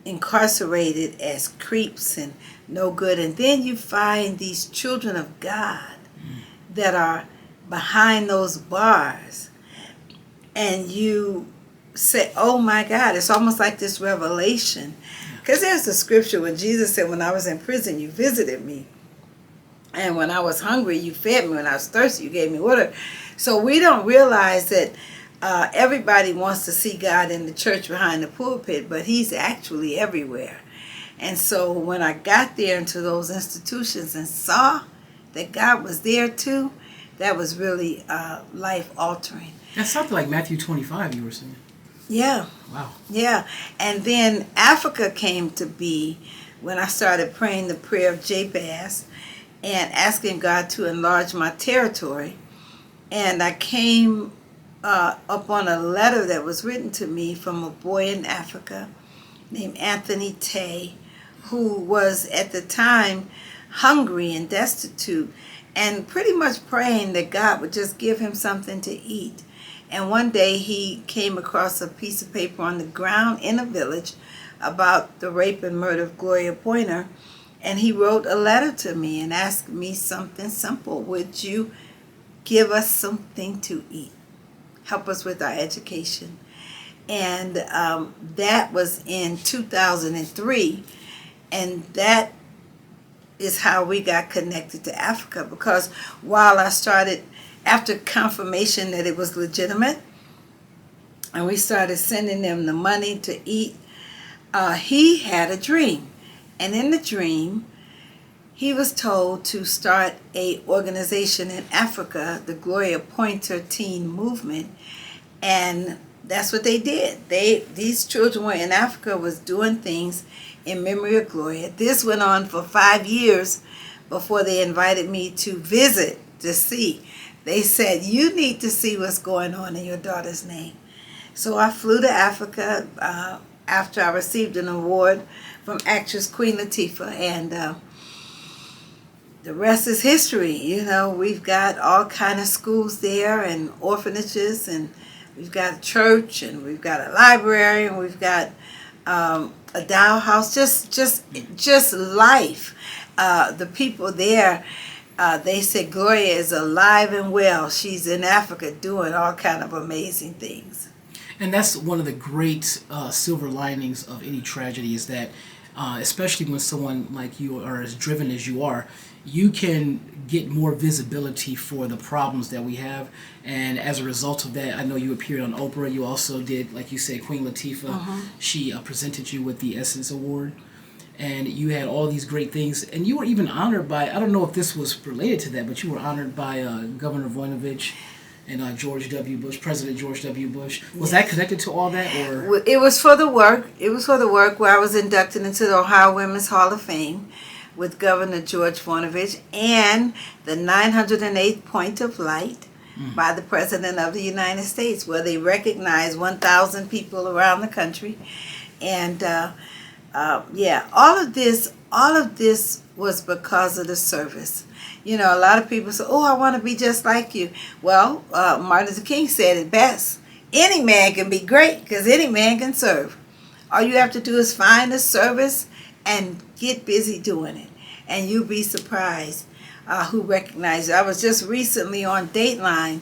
B: incarcerated as creeps and no good. And then you find these children of God that are behind those bars, and you say, oh my God, it's almost like this revelation. Because there's a scripture when Jesus said, when I was in prison, you visited me. And when I was hungry, you fed me. When I was thirsty, you gave me water. So we don't realize that everybody wants to see God in the church behind the pulpit, but he's actually everywhere. And so when I got there into those institutions and saw that God was there too, that was really life altering.
A: That's something like Matthew 25 you were saying.
B: Yeah.
A: Wow.
B: Yeah. And then Africa came to be when I started praying the prayer of Jabez and asking God to enlarge my territory. And I came upon a letter that was written to me from a boy in Africa named Anthony Tay, who was at the time hungry and destitute and pretty much praying that God would just give him something to eat. And one day he came across a piece of paper on the ground in a village about the rape and murder of Gloria Pointer, and he wrote a letter to me and asked me something simple: would you give us something to eat, help us with our education? And that was in 2003, and that is how we got connected to Africa, because while I started, after confirmation that it was legitimate, and we started sending them the money to eat, he had a dream. And in the dream, he was told to start a organization in Africa, the Gloria Pointer Teen Movement, and that's what they did. These children were in Africa, was doing things in memory of Gloria. This went on for 5 years before they invited me to visit to see. They said, you need to see what's going on in your daughter's name. So I flew to Africa after I received an award from actress Queen Latifah, and the rest is history. You know, we've got all kind of schools there and orphanages, and we've got a church, and we've got a library, and we've got a doll house. Just life. The people there, they said Gloria is alive and well. She's in Africa doing all kind of amazing things.
A: And that's one of the great silver linings of any tragedy, is that especially when someone like you are as driven as you are, you can get more visibility for the problems that we have. And as a result of that, I know you appeared on Oprah. You also did, like you said, Queen Latifah. She presented you with the Essence Award. And you had all these great things. And you were even honored by, I don't know if this was related to that, but you were honored by Governor Voinovich and George W. Bush, President George W. Bush. Was that connected to all that, or?
B: It was for the work. It was for the work where I was inducted into the Ohio Women's Hall of Fame with Governor George Voinovich, and the 908th Point of Light by the President of the United States, where they recognized 1,000 people around the country. And all of this was because of the service. You know, a lot of people say, oh, I want to be just like you. Well, Martin Luther King said it best. Any man can be great because any man can serve. All you have to do is find a service and get busy doing it. And you'll be surprised who recognized it. I was just recently on Dateline,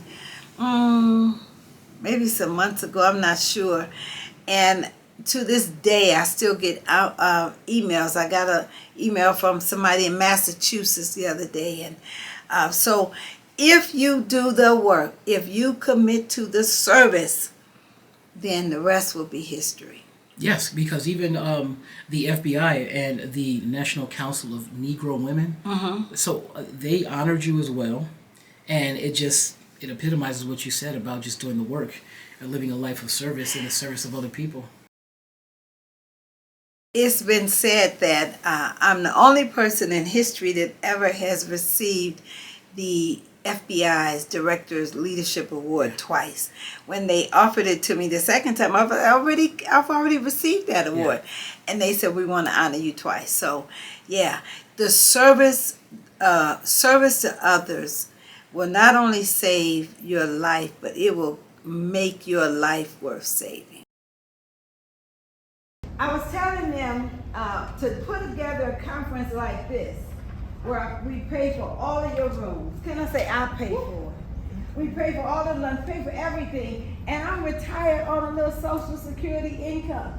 B: maybe some months ago, I'm not sure. And to this day, I still get out emails. I got an email from somebody in Massachusetts the other day. And so if you do the work, if you commit to the service, then the rest will be history.
A: Yes, because even the FBI and the National Council of Negro Women, so they honored you as well, and it epitomizes what you said about just doing the work and living a life of service in the service of other people.
B: It's been said that I'm the only person in history that ever has received the FBI's Director's Leadership Award twice. When they offered it to me the second time, I've already received that award, and they said we want to honor you twice. So, yeah, the service to others will not only save your life, but it will make your life worth saving. I was telling them to put together a conference like this, where we pay for all of your rooms. Can I say I pay for it? We pay for all the lunch, pay for everything, and I'm retired on a little Social Security income.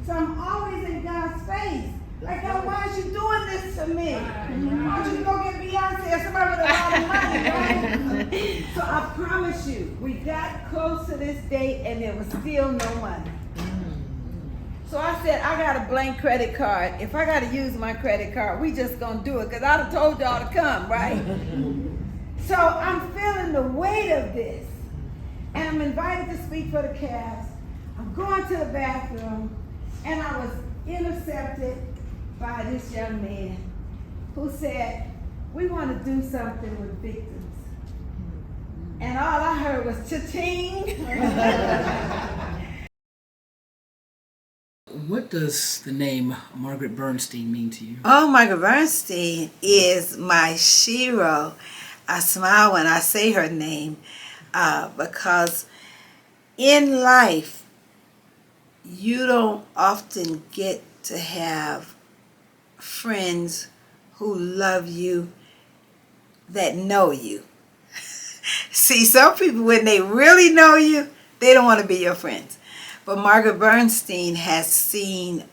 B: So I'm always in God's face. Like, God, why is you doing this to me? Why don't you go get Beyonce or somebody with a lot of money, right? So I promise you, we got close to this date and there was still no money. So I said, I got a blank credit card. If I got to use my credit card, we just going to do it, because I'd have told y'all to come, right? So I'm feeling the weight of this. And I'm invited to speak for the cast. I'm going to the bathroom, and I was intercepted by this young man who said, we want to do something with victims. And all I heard was cha-ching.
A: What does the name Margaret Bernstein mean to you?
B: Oh, Margaret Bernstein is my shero. I smile when I say her name because in life, you don't often get to have friends who love you, that know you. See, some people, when they really know you, they don't want to be your friends. But Margaret Bernstein has seen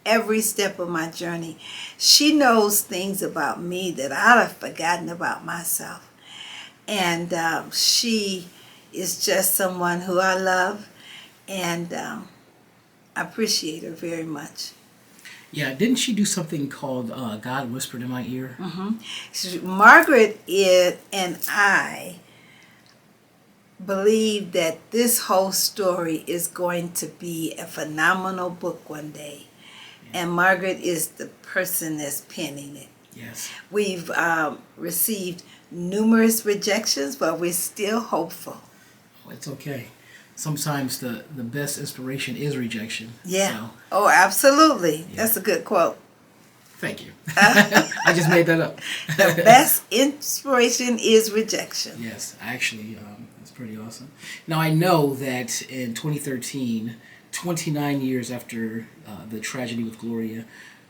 B: every step of my journey. She knows things about me that I'd have forgotten about myself. And she is just someone who I love, and I appreciate her very much.
A: Yeah, didn't she do something called God Whispered in My Ear?
B: Margaret and I believe that this whole story is going to be a phenomenal book one day. And Margaret is the person that's penning it.
A: Yes.
B: We've received numerous rejections, but we're still hopeful.
A: Oh, it's okay. Sometimes the best inspiration is rejection.
B: Yeah.
A: So,
B: Oh, absolutely. Yeah. That's a good quote.
A: Thank you. I just made that up.
B: The best inspiration is rejection.
A: Yes, actually, it's pretty awesome. Now, I know that in 2013, 29 years after the tragedy with Gloria,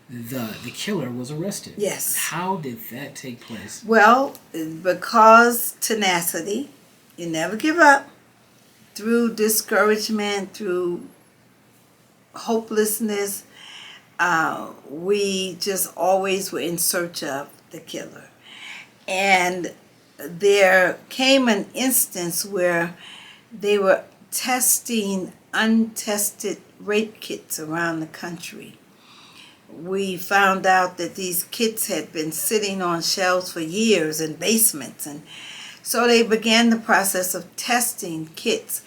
A: the killer was arrested.
B: Yes.
A: How did that take place?
B: Well, because tenacity, you never give up. Through discouragement, through hopelessness, we just always were in search of the killer. And there came an instance where they were testing untested rape kits around the country. We found out that these kits had been sitting on shelves for years in basements, and so they began the process of testing kits.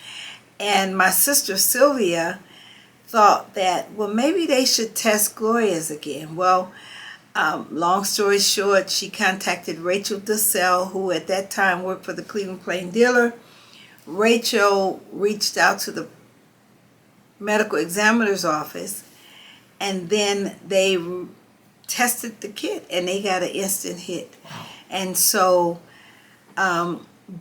B: And my sister Sylvia thought that, well, maybe they should test Gloria's again. Well, long story short, she contacted Rachel DeSalle, who at that time worked for the Cleveland Plain Dealer. Rachel reached out to the medical examiner's office, and then they tested the kit, and they got an instant hit.
A: Wow.
B: And so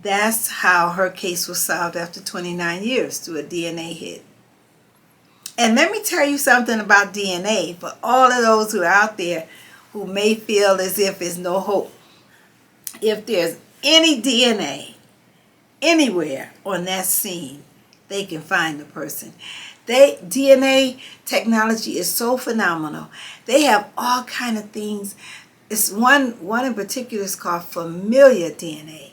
B: that's how her case was solved after 29 years, through a DNA hit. And let me tell you something about DNA for all of those who are out there who may feel as if there's no hope. if there's any DNA anywhere on that scene, they can find the person. DNA technology is so phenomenal. They have all kind of things. It's one in particular is called familiar DNA.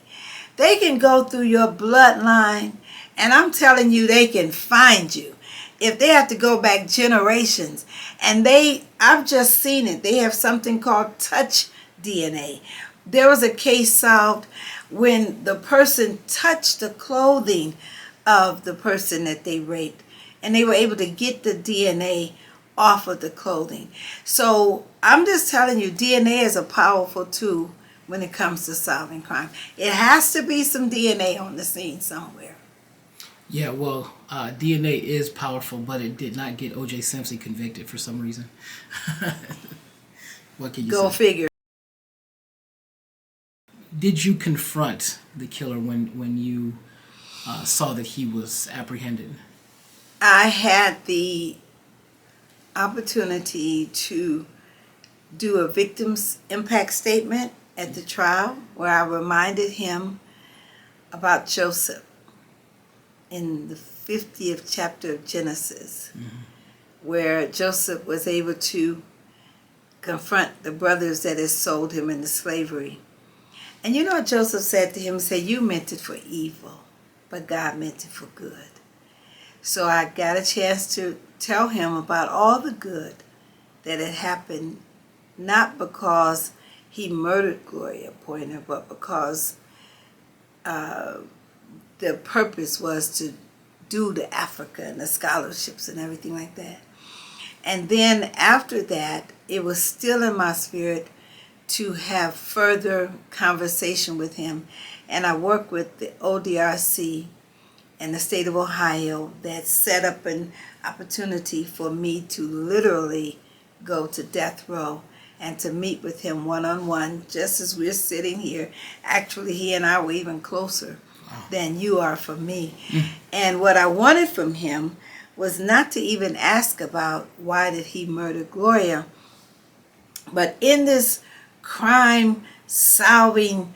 B: They can go through your bloodline, and I'm telling you, they can find you. If they have to go back generations, and I've just seen it. They have something called touch DNA. There was a case solved when the person touched the clothing of the person that they raped, and they were able to get the DNA off of the clothing. So I'm just telling you, DNA is a powerful tool when it comes to solving crime. It has to be some DNA on the scene somewhere.
A: Yeah, well, DNA is powerful, but it did not get O.J. Simpson convicted for some reason. What can you
B: Go
A: say?
B: figure.
A: Did you confront the killer when you saw that he was apprehended?
B: I had the opportunity to do a victim's impact statement at the trial where I reminded him about Joseph in the 50th chapter of Genesis, where Joseph was able to confront the brothers that had sold him into slavery. And you know what Joseph said to him? He said, you meant it for evil, but God meant it for good. So I got a chance to tell him about all the good that had happened, not because he murdered Gloria Pointer, but because the purpose was to do to Africa and the scholarships and everything like that. And then after that, it was still in my spirit to have further conversation with him. And I worked with the ODRC in the state of Ohio that set up an opportunity for me to literally go to death row and to meet with him one-on-one, just as we're sitting here. Actually, he and I were even closer than you are for me. And what I wanted from him was not to even ask about why did he murder Gloria, but in this crime solving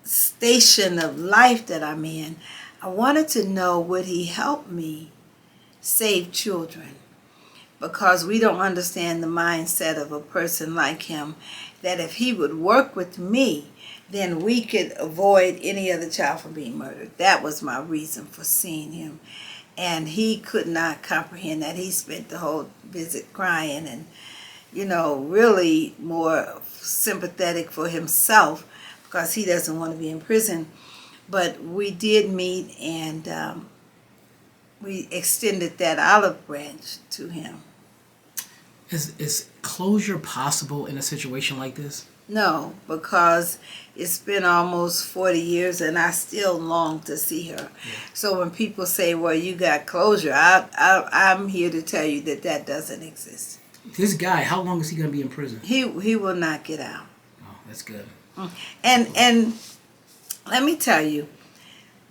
B: station of life that I'm in, I wanted to know, would he help me save children? Because we don't understand the mindset of a person like him, that if he would work with me, then we could avoid any other child from being murdered. That was my reason for seeing him. And he could not comprehend that. He spent the whole visit crying and, really more sympathetic for himself because he doesn't want to be in prison. But we did meet, and we extended that olive branch to him.
A: Is closure possible in a situation like this?
B: No, because it's been almost 40 years and I still long to see her. Yeah. So when people say, well, you got closure, I'm here to tell you that doesn't exist.
A: This guy, how long is he going to be in prison?
B: He will not get out.
A: Oh, that's good.
B: And let me tell you,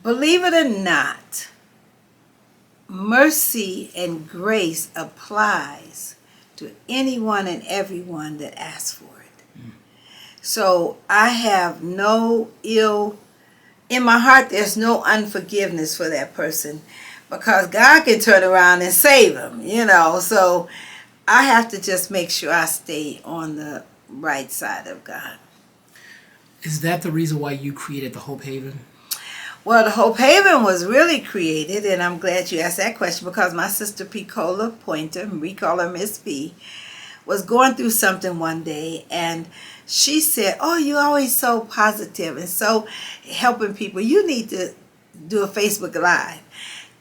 B: believe it or not, mercy and grace applies to anyone and everyone that asks for it. So I have no ill, in my heart there's no unforgiveness for that person because God can turn around and save him, So I have to just make sure I stay on the right side of God.
A: Is that the reason why you created the Hope Haven?
B: Well, the Hope Haven was really created, and I'm glad you asked that question, because my sister Yvonne Pointer, we call her Miss P, was going through something one day, and she said, oh, you're always so positive and so helping people. You need to do a Facebook Live.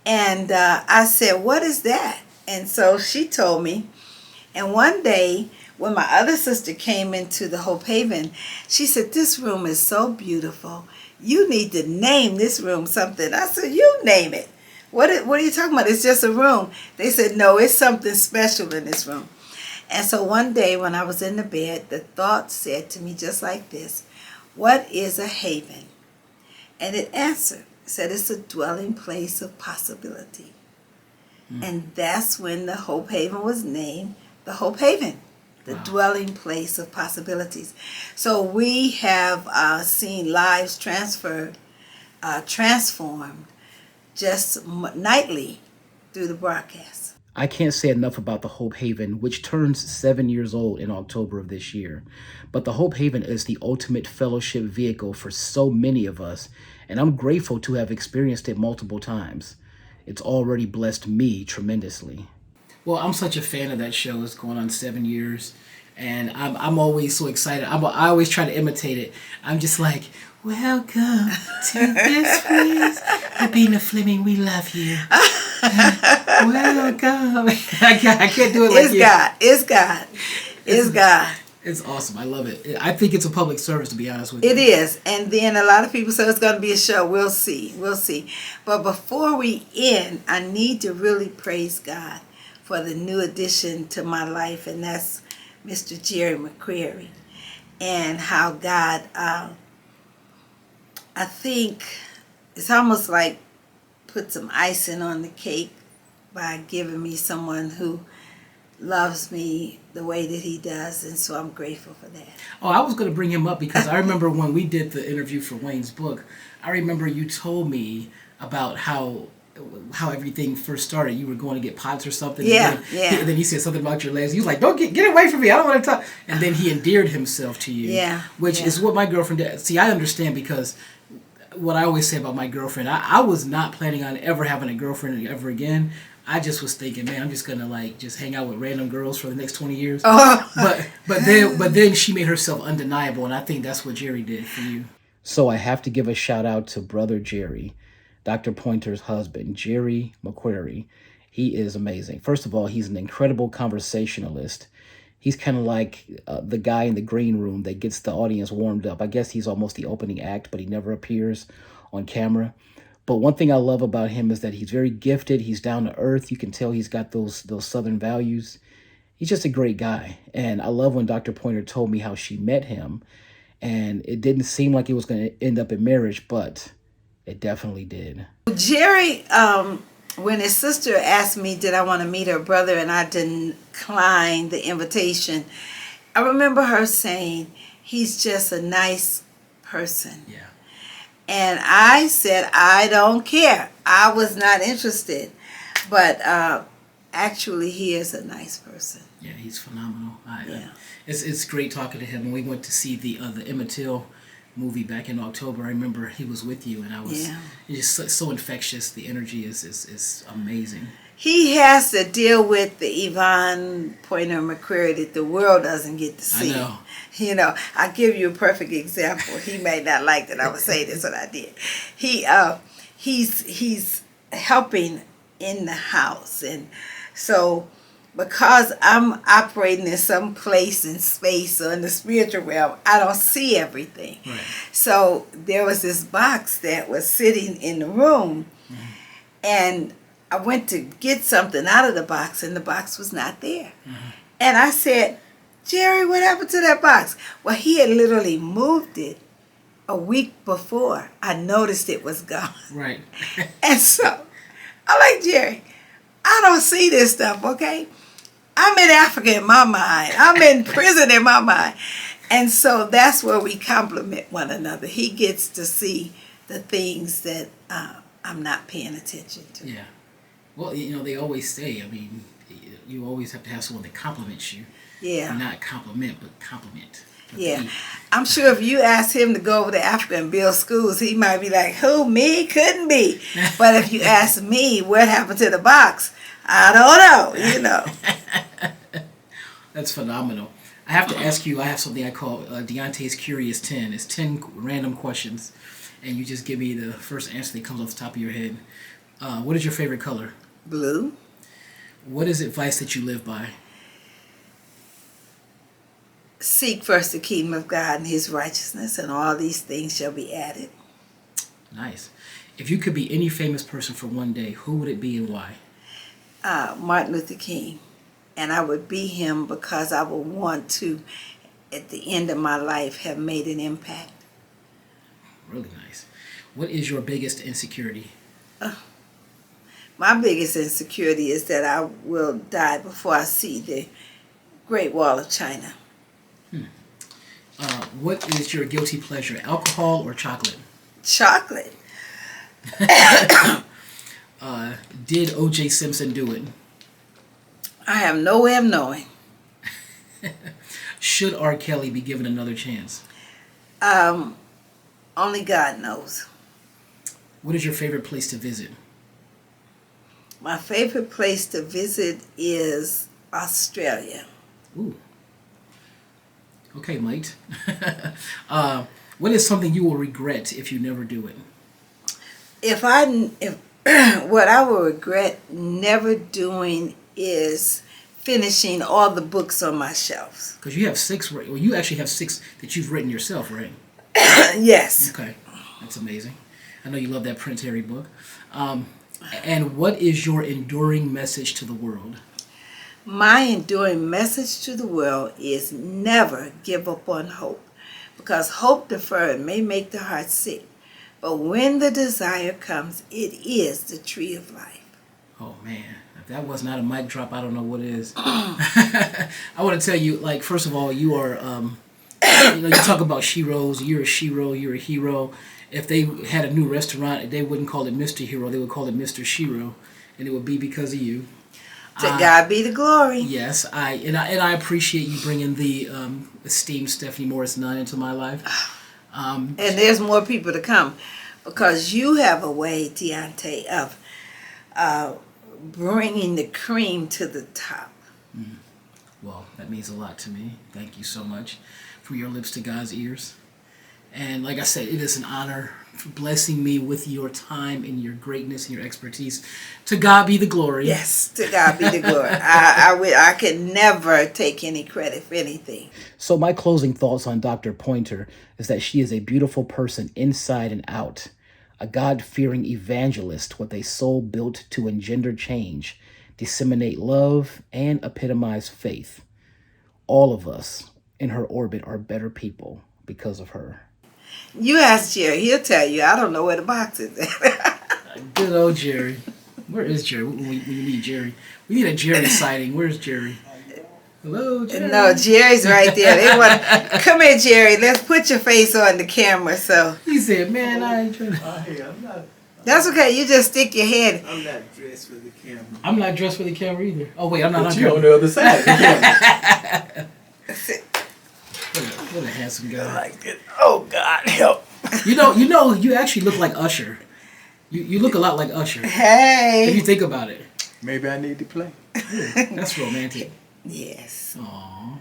B: And I said, what is that? And so she told me. And one day, when my other sister came into the Hope Haven, she said, this room is so beautiful. You need to name this room something. I said, you name it. What are you talking about? It's just a room. They said, no, it's something special in this room. And so one day when I was in the bed, the thought said to me just like this, what is a haven? And it answered, it said it's a dwelling place of possibility. And that's when the Hope Haven was named the Hope Haven. the dwelling place of possibilities. So we have seen lives transformed just nightly through the broadcast.
A: I can't say enough about the Hope Haven, which turns 7 years old in October of this year. But the Hope Haven is the ultimate fellowship vehicle for so many of us, and I'm grateful to have experienced it multiple times. It's already blessed me tremendously. Well, I'm such a fan of that show. It's going on 7 years, and I'm always so excited. I always try to imitate it. I'm just like, welcome to this place. Rabina Fleming, we love you. Welcome. I can't do it like
B: It's
A: you.
B: God. It's God. It's God.
A: It's awesome. I love it. I think it's a public service, to be honest with you.
B: It is. And then a lot of people say it's going to be a show. We'll see. We'll see. But before we end, I need to really praise God for the new addition to my life, and that's Mr. Jerry McCreary. And how God, I think it's almost like put some icing on the cake by giving me someone who loves me the way that he does, and so I'm grateful for that.
A: Oh, I was going to bring him up because I remember when we did the interview for Wayne's book, I remember you told me about how everything first started. You were going to get pots or something.
B: Yeah,
A: And then he said something about your legs. He was like, "Don't get away from me. I don't want to talk." And then he endeared himself to you.
B: Yeah,
A: Which is what my girlfriend did. See, I understand because what I always say about my girlfriend, I was not planning on ever having a girlfriend ever again. I just was thinking, man, I'm just gonna just hang out with random girls for the next 20 years.
B: Oh.
A: But then she made herself undeniable, and I think that's what Jerry did for you. So I have to give a shout out to brother Jerry, Dr. Pointer's husband, Jerry McQuarrie. He is amazing. First of all, he's an incredible conversationalist. He's kind of like the guy in the green room that gets the audience warmed up. I guess he's almost the opening act, but he never appears on camera. But one thing I love about him is that he's very gifted. He's down to earth. You can tell he's got those Southern values. He's just a great guy. And I love when Dr. Pointer told me how she met him. And it didn't seem like it was going to end up in marriage, but it definitely did.
B: Jerry, when his sister asked me did I want to meet her brother and I declined the invitation, I remember her saying he's just a nice person.
A: Yeah.
B: And I said, I don't care. I was not interested. But actually, he is a nice person.
A: Yeah, he's phenomenal.
B: Yeah.
A: It's great talking to him. When we went to see the Emmett Till movie back in October, I remember he was with you, and it's just so infectious. The energy is amazing.
B: He has to deal with the Yvonne Pointer McCreary that the world doesn't get to see.
A: I know.
B: You know, I'll give you a perfect example. He may not like that I would say this, but I did. He's helping in the house, and so because I'm operating in some place in space or in the spiritual realm, I don't see everything.
A: Right.
B: So there was this box that was sitting in the room, and I went to get something out of the box, and the box was not there. And I said, Jerry, what happened to that box? Well, he had literally moved it a week before. I noticed it was gone.
A: Right.
B: And so I'm like, Jerry, I don't see this stuff, okay? I'm in Africa in my mind. I'm in prison in my mind. And so that's where we complement one another. He gets to see the things that I'm not paying attention to.
A: Yeah. Well, they always say, you always have to have someone that compliments you.
B: Yeah.
A: Not compliment, but compliment.
B: Yeah. I'm sure if you ask him to go over to Africa and build schools, he might be like, who, me? Couldn't be. But if you ask me what happened to the box, I don't know,
A: That's phenomenal. I have to ask you, I have something I call Deante's Curious 10. It's 10 random questions, and you just give me the first answer that comes off the top of your head. What is your favorite color?
B: Blue.
A: What is advice that you live by?
B: Seek first the kingdom of God and his righteousness, and all these things shall be added.
A: Nice. If you could be any famous person for one day, who would it be and why?
B: Martin Luther King. And I would be him because I would want to, at the end of my life, have made an impact.
A: Really nice. What is your biggest insecurity?
B: My biggest insecurity is that I will die before I see the Great Wall of China.
A: What is your guilty pleasure, alcohol or chocolate?
B: Chocolate.
A: Did O.J. Simpson do it?
B: I have no way of knowing.
A: Should R. Kelly be given another chance?
B: Only God knows.
A: What is your favorite place to visit?
B: My favorite place to visit is Australia.
A: Ooh. Okay, mate. What is something you will regret if you never do it?
B: If what I will regret never doing is finishing all the books on my shelves.
A: Because you have 6, well, you actually have 6 that you've written yourself, right?
B: Yes.
A: Okay, that's amazing. I know you love that Prince Harry book. And what is your enduring message to the world?
B: My enduring message to the world is never give up on hope, because hope deferred may make the heart sick, but when the desire comes, it is the tree of life.
A: Oh man, if that was not a mic drop, I don't know what is. I want to tell you, like, first of all, you are, you talk about sheroes. You're a shero. You're a hero. If they had a new restaurant, they wouldn't call it Mr. Hero. They would call it Mr. Shero, and it would be because of you.
B: To God be the glory.
A: Yes, I appreciate you bringing the esteemed Stephanie Morris Nunn into my life.
B: And there's more people to come, because you have a way, Deante, of bringing the cream to the top.
A: Well, that means a lot to me. Thank you so much. From your lips to God's ears. And like I said, it is an honor for blessing me with your time and your greatness and your expertise. To God be the glory.
B: Yes, to God be the glory. I could never take any credit for anything.
A: So my closing thoughts on Dr. Pointer is that she is a beautiful person inside and out, a God-fearing evangelist with a soul built to engender change, disseminate love, and epitomize faith. All of us in her orbit are better people because of her.
B: You ask Jerry, he'll tell you. I don't know where the box is.
A: Good old Jerry. Where is Jerry? When we need Jerry. We need a Jerry sighting. Where's Jerry? Hello, Jerry.
B: No, Jerry's right there. Come here, Jerry. Let's put your face on the camera. So
A: He said, man, I ain't trying to...
E: Hey, I'm not
B: that's okay. You just stick your head.
E: dressed for the camera.
A: I'm not dressed for the camera either. Oh, wait, I'm not
E: But
A: on
E: you
A: camera.
E: on the other side of the camera.
A: What a handsome guy.
E: Like it. Oh, God, help.
A: You actually look like Usher. You look a lot like Usher. If you
B: Hey.
A: think about it.
E: Maybe I need to play.
A: That's romantic.
B: Yes.
A: Aww.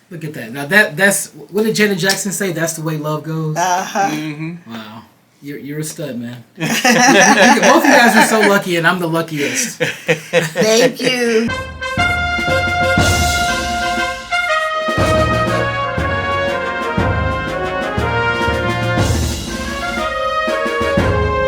A: Look at that. Now that's what did Janet Jackson say? That's the way love goes. Wow. You're a stud, man. Both of you guys are so lucky, and I'm the luckiest.
B: Thank you.